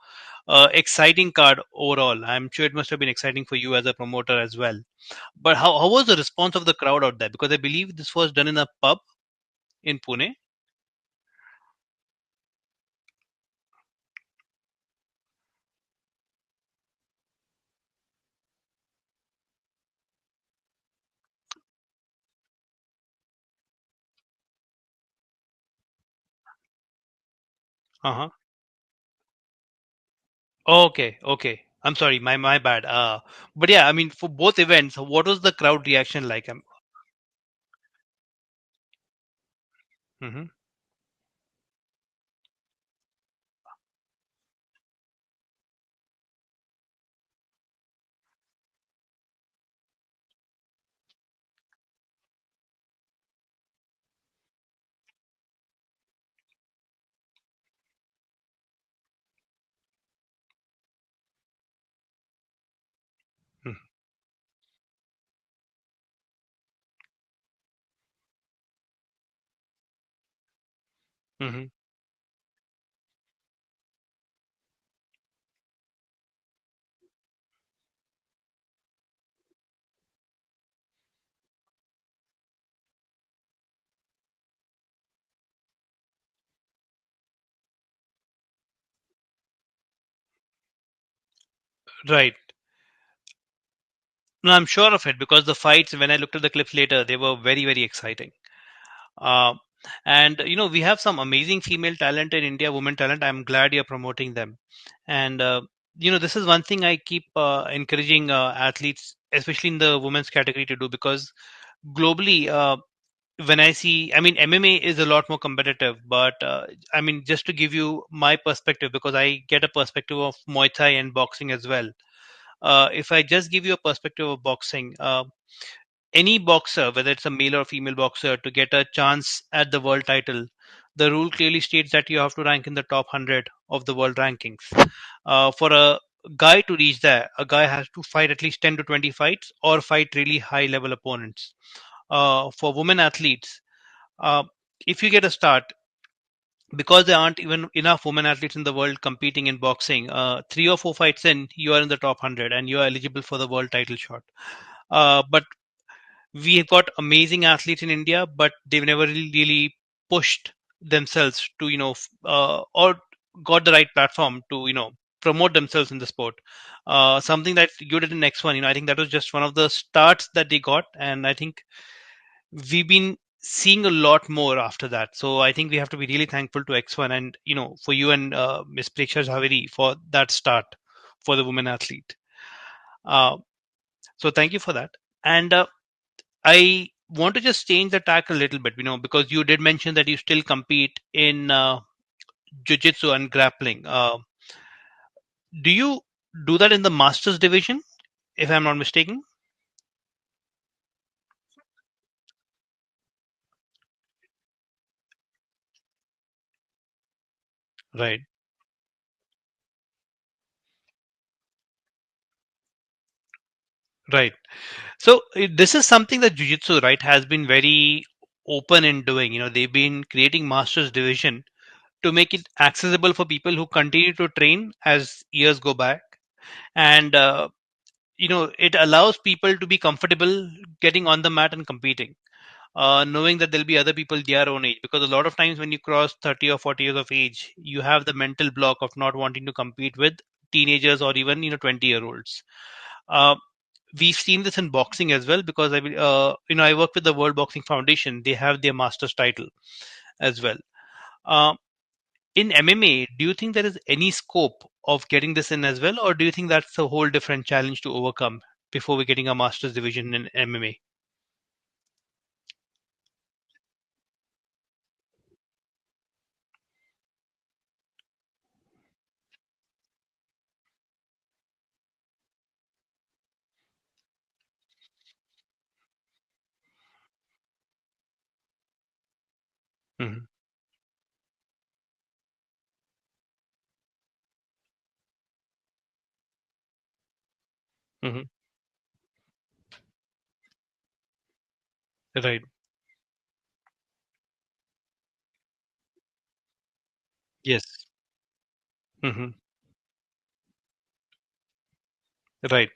exciting card overall. I'm sure it must have been exciting for you as a promoter as well. But how was the response of the crowd out there? Because I believe this was done in a pub in Pune. Uh-huh. Okay, okay. I'm sorry, my bad. But yeah, I mean, for both events, what was the crowd reaction like? Mm-hmm, mm-hmm, right. No, I'm sure of it because the fights, when I looked at the clips later, they were very, very exciting. Uh, and we have some amazing female talent in India, women talent. I'm glad you're promoting them. And this is one thing I keep encouraging athletes, especially in the women's category, to do because globally, when I see, I mean, MMA is a lot more competitive, but I mean, just to give you my perspective, because I get a perspective of Muay Thai and boxing as well. If I just give you a perspective of boxing, any boxer, whether it's a male or female boxer, to get a chance at the world title, the rule clearly states that you have to rank in the top 100 of the world rankings. For a guy to reach there, a guy has to fight at least 10 to 20 fights or fight really high level opponents. For women athletes, uh, if you get a start, because there aren't even enough women athletes in the world competing in boxing, 3 or 4 fights in, you are in the top 100 and you are eligible for the world title shot. But we've got amazing athletes in India, but they've never really pushed themselves to, or got the right platform to, promote themselves in the sport. Something that you did in X1, I think that was just one of the starts that they got. And I think we've been seeing a lot more after that. So I think we have to be really thankful to X1 and, for you and Miss Preksha Javeri for that start for the women athlete. Uh, so thank you for that. And I want to just change the tack a little bit, because you did mention that you still compete in jiu-jitsu and grappling. Do you do that in the masters division, if I'm not mistaken? Right, right. So this is something that jiu-jitsu, right, has been very open in doing. They've been creating masters division to make it accessible for people who continue to train as years go by, and it allows people to be comfortable getting on the mat and competing, knowing that there'll be other people their own age. Because a lot of times when you cross 30 or 40 years of age, you have the mental block of not wanting to compete with teenagers or even 20-year-olds. Uh, we've seen this in boxing as well, because I work with the World Boxing Foundation. They have their masters title as well. Uh, in MMA, do you think there is any scope of getting this in as well, or do you think that's a whole different challenge to overcome before we're getting a masters division in MMA? Hmm. Hmm. Right. Yes. Hmm. Right.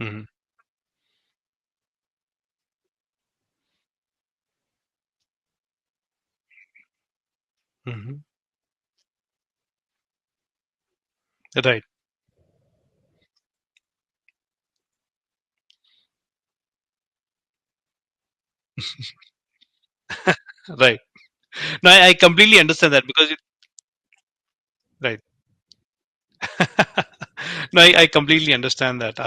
Hmm. Hmm. Right. Right. No, I completely understand that because right. No, I completely understand that.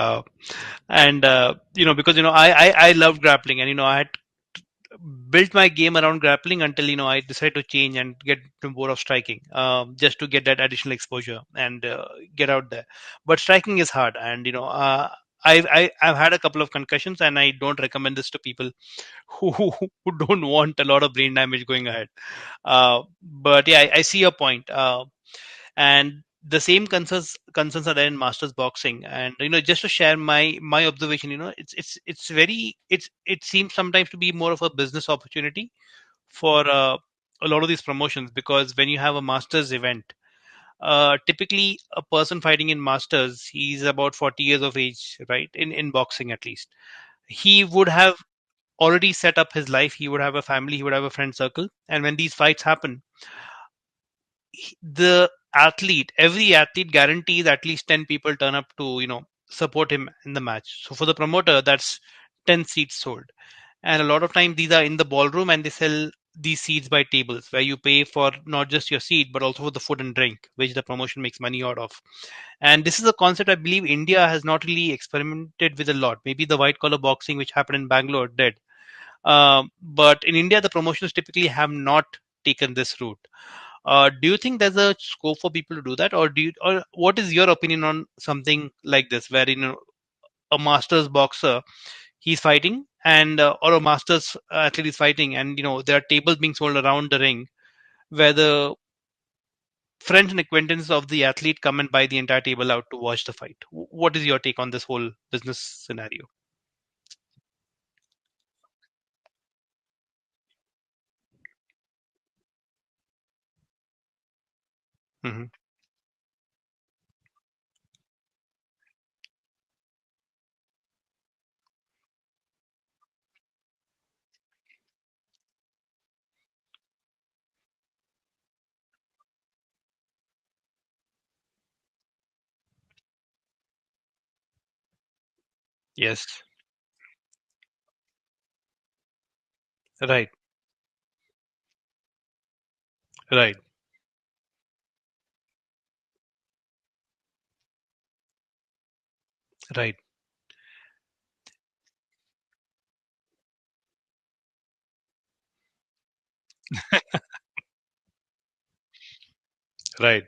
And because I love grappling, and I had built my game around grappling until I decided to change and get to more of striking, just to get that additional exposure and get out there. But striking is hard, and I've had a couple of concussions, and I don't recommend this to people who don't want a lot of brain damage going ahead. But yeah, I see your point. And the same concerns are there in masters boxing. And just to share my observation, it's very it seems sometimes to be more of a business opportunity for a lot of these promotions, because when you have a masters event, typically a person fighting in masters, he's about 40 years of age, right, in boxing at least. He would have already set up his life, he would have a family, he would have a friend circle, and when these fights happen, the every athlete guarantees at least 10 people turn up to support him in the match. So for the promoter, that's 10 seats sold. And a lot of times these are in the ballroom, and they sell these seats by tables, where you pay for not just your seat but also for the food and drink, which the promotion makes money out of. And this is a concept I believe India has not really experimented with a lot. Maybe the white collar boxing which happened in Bangalore did, but in India the promotions typically have not taken this route. Do you think there's a scope for people to do that, or or what is your opinion on something like this, where a masters boxer he's fighting, and or a masters athlete is fighting, and there are tables being sold around the ring where the friends and acquaintances of the athlete come and buy the entire table out to watch the fight. What is your take on this whole business scenario? Hmm. Yes. Right. Right. Right. Right.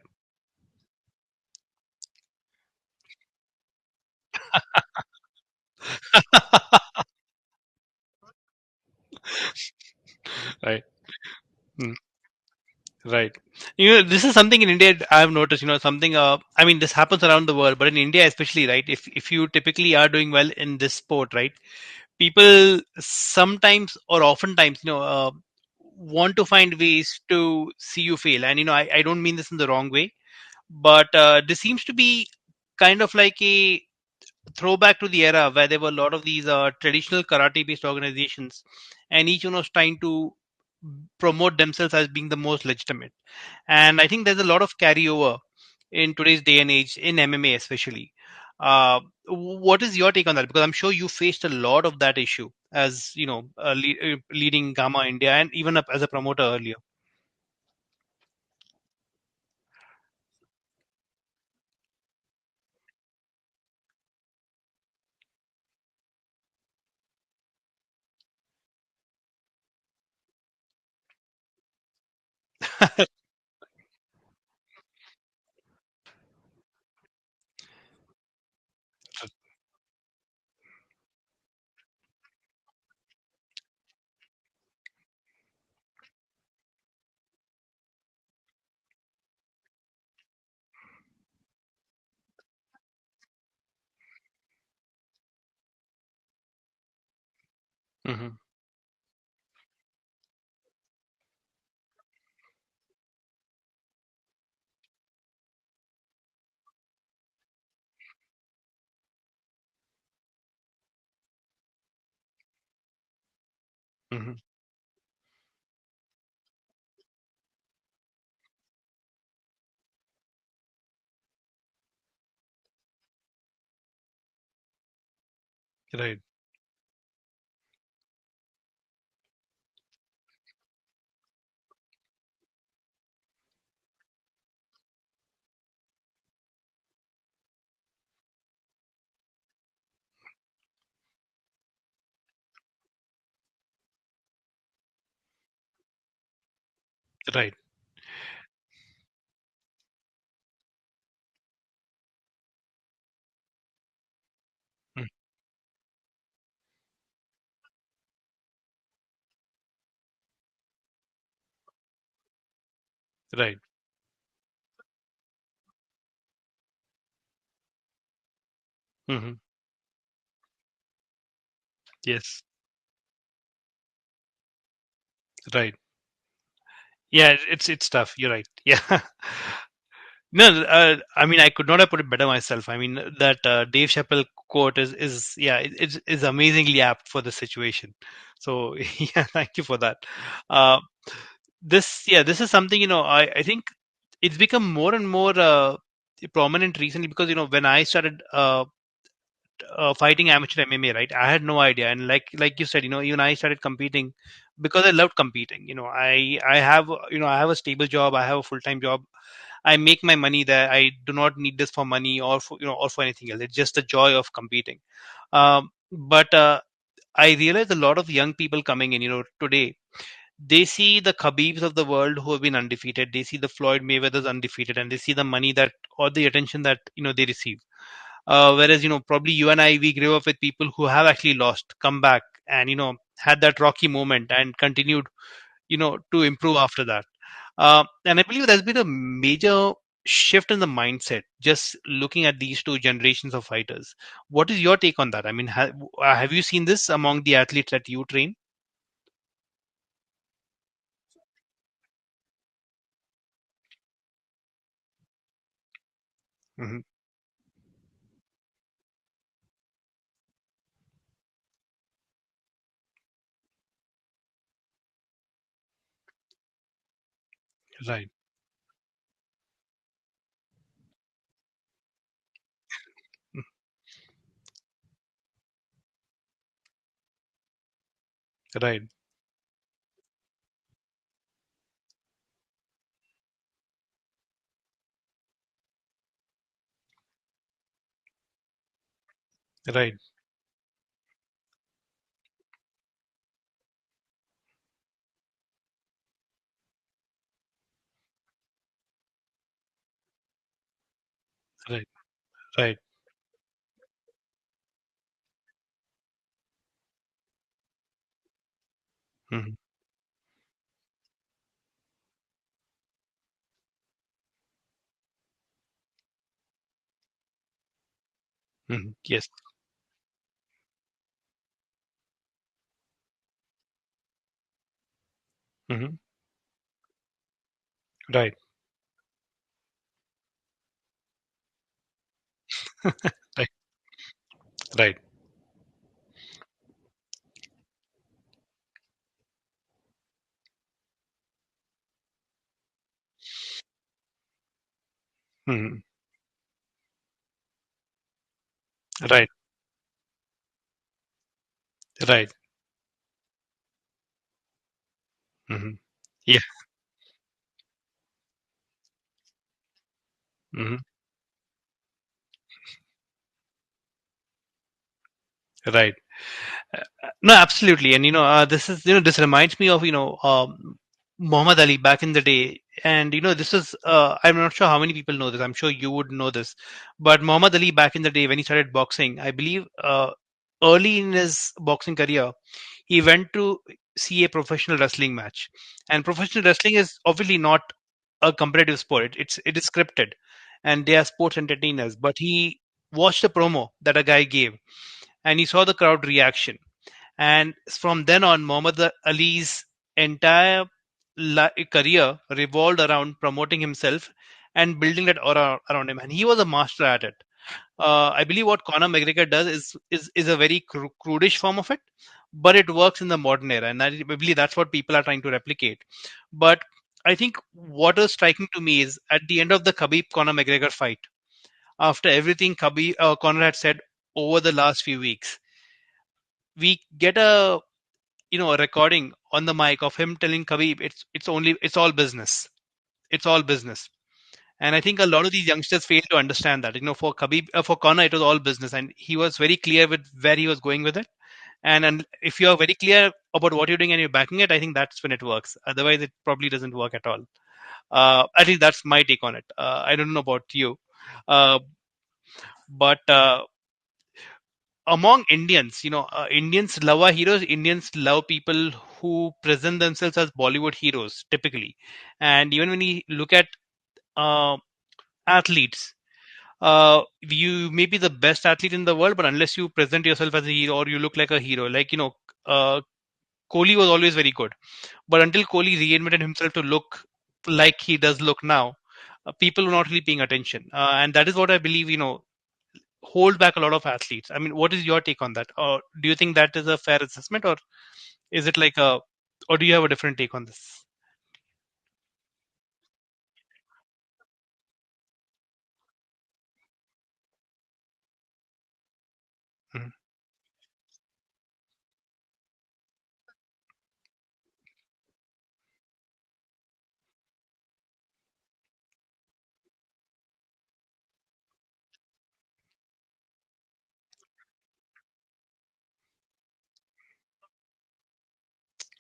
Right. Mm. Right. This is something in India I've noticed. Something. I mean, this happens around the world, but in India especially, right? If you typically are doing well in this sport, right? People sometimes or oftentimes, want to find ways to see you fail, and I don't mean this in the wrong way, but this seems to be kind of like a throwback to the era where there were a lot of these traditional karate based organizations, and each one was trying to promote themselves as being the most legitimate. And I think there's a lot of carryover in today's day and age in MMA especially. What is your take on that? Because I'm sure you faced a lot of that issue as leading Gamma India and even up as a promoter earlier. Hmm. Hmm. Right. Right. Mm. Right. Hmm. Yes. Right. Yeah, it's tough. You're right. Yeah. No, I mean, I could not have put it better myself. I mean, that Dave Chappelle quote is yeah, it's amazingly apt for the situation. So yeah, thank you for that. Uh, this is something I think it's become more and more prominent recently because when I started fighting amateur MMA, right? I had no idea, and like you said, even I started competing because I loved competing. I have a stable job, I have a full time job, I make my money there. I do not need this for money or for or for anything else. It's just the joy of competing. But I realize a lot of young people coming in, today they see the Khabibs of the world who have been undefeated. They see the Floyd Mayweather's undefeated, and they see the money that or the attention that they receive. Whereas, probably you and I, we grew up with people who have actually lost, come back, and had that rocky moment and continued, to improve after that. And I believe there's been a major shift in the mindset just looking at these two generations of fighters. What is your take on that? I mean, have you seen this among the athletes that you train? Hmm. Right. Mm. Right. Right. Right. Right. Hmm. Hmm. Yes. Hmm. Right. Right. Right. Hmm. Right. Right. Hmm. Yeah. Hmm. Right. No, absolutely. And this reminds me of Muhammad Ali back in the day. And this is I'm not sure how many people know this. I'm sure you would know this. But Muhammad Ali back in the day when he started boxing, I believe early in his boxing career, he went to see a professional wrestling match. And professional wrestling is obviously not a competitive sport. It is scripted, and they are sports entertainers. But he watched a promo that a guy gave, and he saw the crowd reaction, and from then on, Muhammad Ali's entire career revolved around promoting himself and building that aura around him. And he was a master at it. I believe what Conor McGregor does is a very crudish form of it, but it works in the modern era, and I believe that's what people are trying to replicate. But I think what is striking to me is at the end of the Khabib Conor McGregor fight, after everything Conor had said over the last few weeks, we get a recording on the mic of him telling Khabib it's all business. It's all business. And I think a lot of these youngsters fail to understand that. For Khabib, for Conor, it was all business, and he was very clear with where he was going with it. And if you are very clear about what you're doing and you're backing it, I think that's when it works. Otherwise, it probably doesn't work at all. I think that's my take on it. I don't know about you, uh, but among Indians, Indians love our heroes. Indians love people who present themselves as Bollywood heroes, typically. And even when you look at uh, athletes, you may be the best athlete in the world, but unless you present yourself as a hero or you look like a hero, like Kohli was always very good, but until Kohli reinvented himself to look like he does look now, people were not really paying attention, and that is what I believe. Hold back a lot of athletes. I mean, what is your take on that? Or do you think that is a fair assessment, or is it like or do you have a different take on this? Mhm.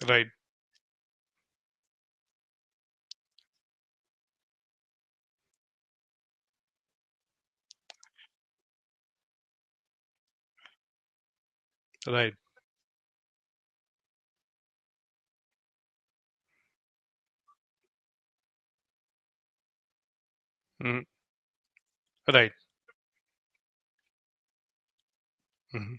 Right. Right. Mhm. Right. Mhm.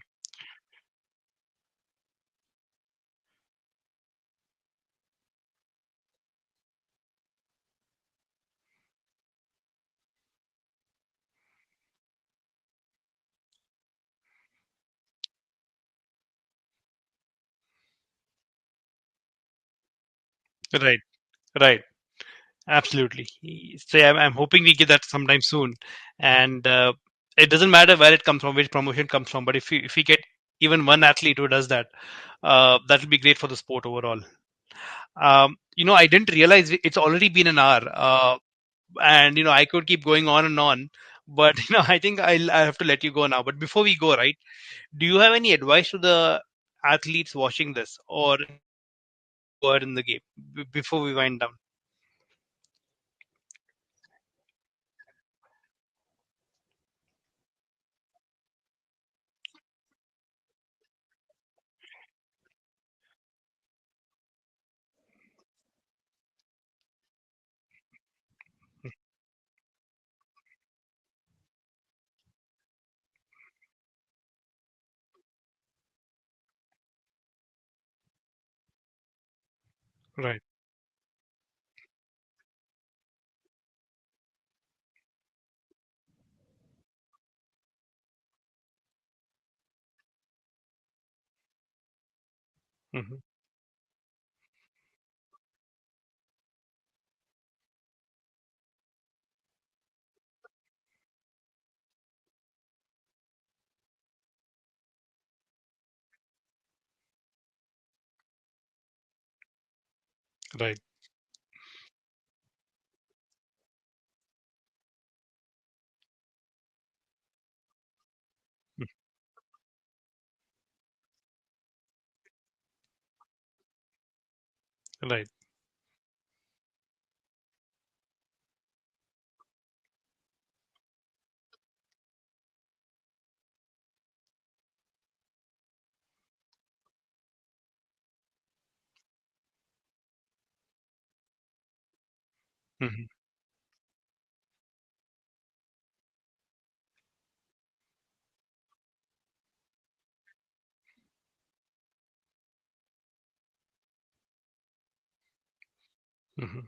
Right. Right. Absolutely. So yeah, I'm hoping we get that sometime soon. And it doesn't matter where it comes from, which promotion comes from, but if we get even one athlete who does that, that will be great for the sport overall. I didn't realize it's already been an hour, and I could keep going on and on, but I think I have to let you go now. But before we go, right, do you have any advice to the athletes watching this, or word in the game before we wind down? Right. Hmm. Right. Mm. Right. Hmm. Hmm.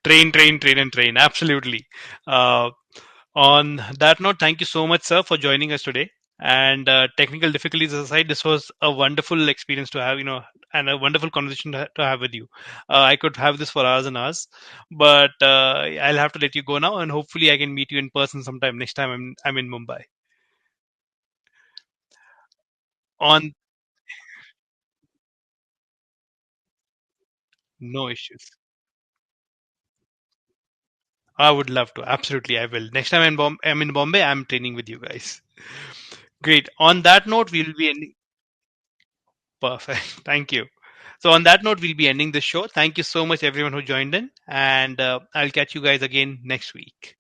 Train, train, train, and train. Absolutely. Uh, on that note, thank you so much, sir, for joining us today. And technical difficulties aside, this was a wonderful experience to have, and a wonderful conversation to have with you. I could have this for hours and hours, but I'll have to let you go now, and hopefully, I can meet you in person sometime next time I'm in Mumbai. On no issues. I would love to. Absolutely, I will. Next time I'm in Bombay, I'm training with you guys. Great. On that note, we'll be ending. Perfect. Thank you. So, on that note, we'll be ending the show. Thank you so much, everyone who joined in, and I'll catch you guys again next week.